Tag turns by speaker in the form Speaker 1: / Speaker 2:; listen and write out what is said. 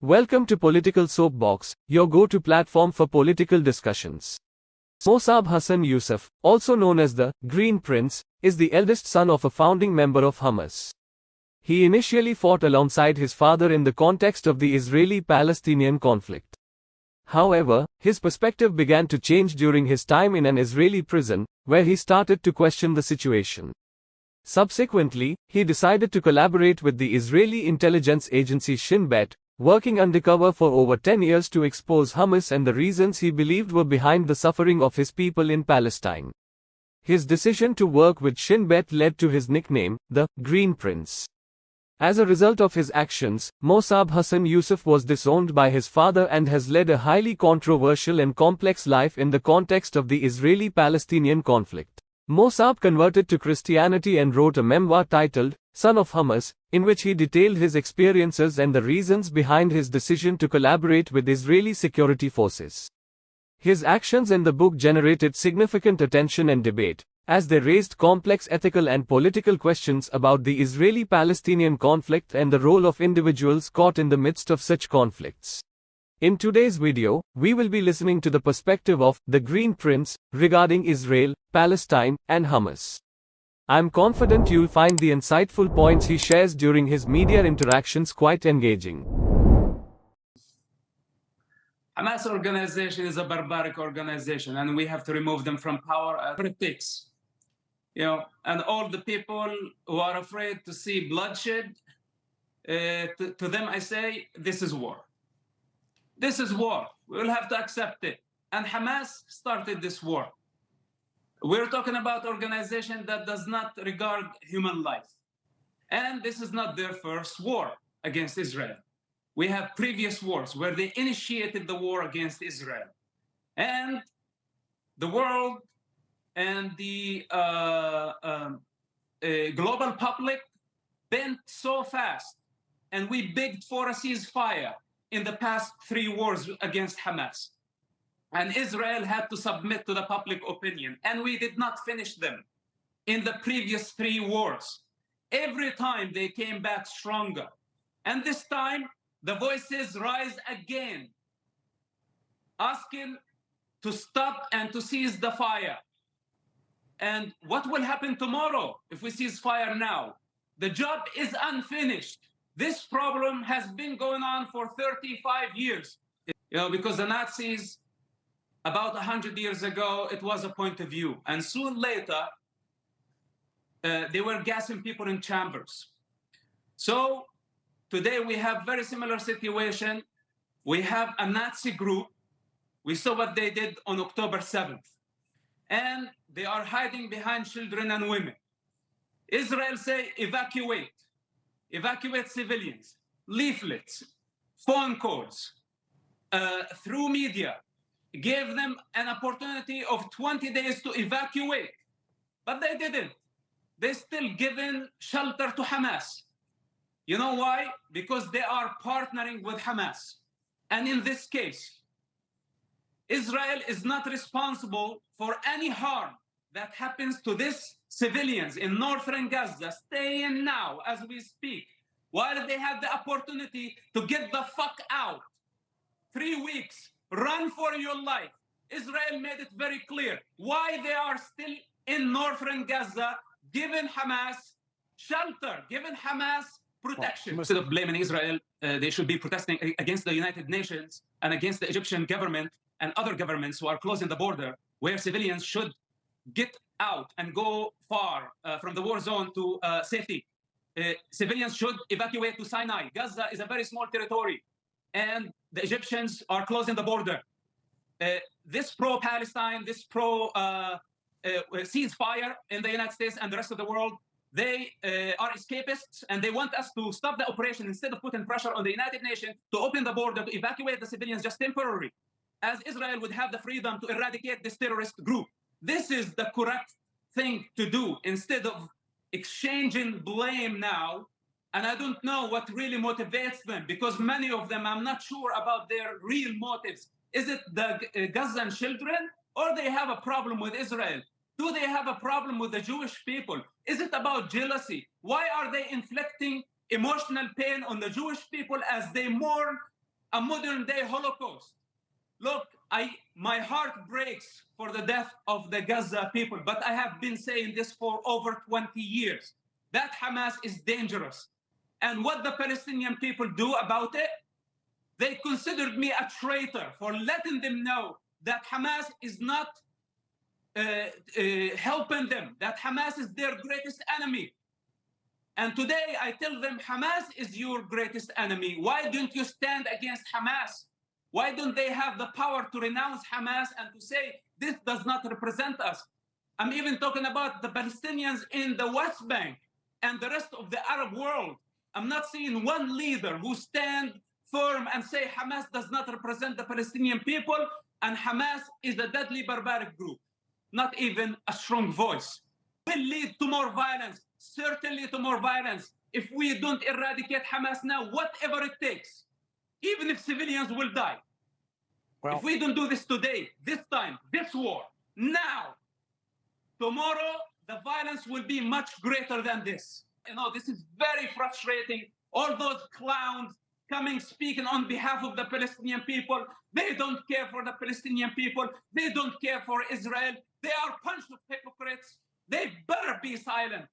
Speaker 1: Welcome to Political Soapbox, your go-to platform for political discussions. Mosab Hassan Yousef, also known as the Green Prince, is the eldest son of a founding member of Hamas. He initially fought alongside his father in the context of the Israeli-Palestinian conflict. However, his perspective began to change during his time in an Israeli prison, where he started to question the situation. Subsequently, he decided to collaborate with the Israeli intelligence agency Shin Bet, working undercover for over 10 years to expose Hamas and the reasons he believed were behind the suffering of his people in Palestine. His decision to work with Shin Bet led to his nickname, the Green Prince. As a result of his actions, Mosab Hassan Yousef was disowned by his father and has led a highly controversial and complex life in the context of the Israeli-Palestinian conflict. Mosab converted to Christianity and wrote a memoir titled, Son of Hamas, in which he detailed his experiences and the reasons behind his decision to collaborate with Israeli security forces. His actions in the book generated significant attention and debate, as they raised complex ethical and political questions about the Israeli-Palestinian conflict and the role of individuals caught in the midst of such conflicts. In today's video, we will be listening to the perspective of the Green Prince regarding Israel, Palestine, and Hamas. I'm confident you'll find the insightful points he shares during his media interactions quite engaging.
Speaker 2: Hamas organization is a barbaric organization, and we have to remove them from power as it takes. And all the people who are afraid to see bloodshed, to them I say, this is war. This is war. We will have to accept it. And Hamas started this war. We're talking about organization that does not regard human life. And this is not their first war against Israel. We have previous wars where they initiated the war against Israel. And the world and the global public bent so fast, and we begged for a ceasefire in the past 3 wars against Hamas. And Israel had to submit to the public opinion, and we did not finish them in the previous 3 wars. Every time they came back stronger. And this time, the voices rise again, asking to stop and to cease the fire. And what will happen tomorrow if we cease fire now? The job is unfinished. This problem has been going on for 35 years. Because the Nazis, about 100 years ago, it was a point of view. And soon later, they were gassing people in chambers. So today we have very similar situation. We have a Nazi group. We saw what they did on October 7th. And they are hiding behind children and women. Israel say, evacuate civilians, leaflets, phone calls, through media, gave them an opportunity of 20 days to evacuate. But they didn't. They still given shelter to Hamas. You know why? Because they are partnering with Hamas. And in this case, Israel is not responsible for any harm that happens to these civilians in northern Gaza, staying now as we speak, while they had the opportunity to get the fuck out. 3 weeks, run for your life. Israel made it very clear why they are still in northern Gaza, giving Hamas shelter, giving Hamas protection. Instead of blaming Israel, they should be protesting against the United Nations and against the Egyptian government and other governments who are closing the border, where civilians should get out and go far from the war zone to safety. Civilians should evacuate to Sinai. Gaza is a very small territory, and the Egyptians are closing the border. This pro-Palestine, this pro-ceasefire in the United States and the rest of the world, they are escapists, and they want us to stop the operation instead of putting pressure on the United Nations to open the border, to evacuate the civilians just temporarily, as Israel would have the freedom to eradicate this terrorist group. This is the correct thing to do, instead of exchanging blame now. And I don't know what really motivates them, because many of them, I'm not sure about their real motives. Is it the Gazan children, or they have a problem with Israel? Do they have a problem with the Jewish people? Is it about jealousy? Why are they inflicting emotional pain on the Jewish people as they mourn a modern day Holocaust. Look, my heart breaks for the death of the Gaza people, but I have been saying this for over 20 years, that Hamas is dangerous. And what the Palestinian people do about it, they considered me a traitor for letting them know that Hamas is not helping them, that Hamas is their greatest enemy. And today I tell them, Hamas is your greatest enemy. Why don't you stand against Hamas? Why don't they have the power to renounce Hamas and to say, this does not represent us? I'm even talking about the Palestinians in the West Bank and the rest of the Arab world. I'm not seeing one leader who stand firm and say Hamas does not represent the Palestinian people and Hamas is a deadly barbaric group. Not even a strong voice. Will lead to more violence, certainly to more violence. If we don't eradicate Hamas now, whatever it takes, even if civilians will die. Well, if we don't do this today, this time, this war, now, tomorrow, the violence will be much greater than this. You know, this is very frustrating. All those clowns coming, speaking on behalf of the Palestinian people, they don't care for the Palestinian people. They don't care for Israel. They are a bunch of hypocrites. They better be silent.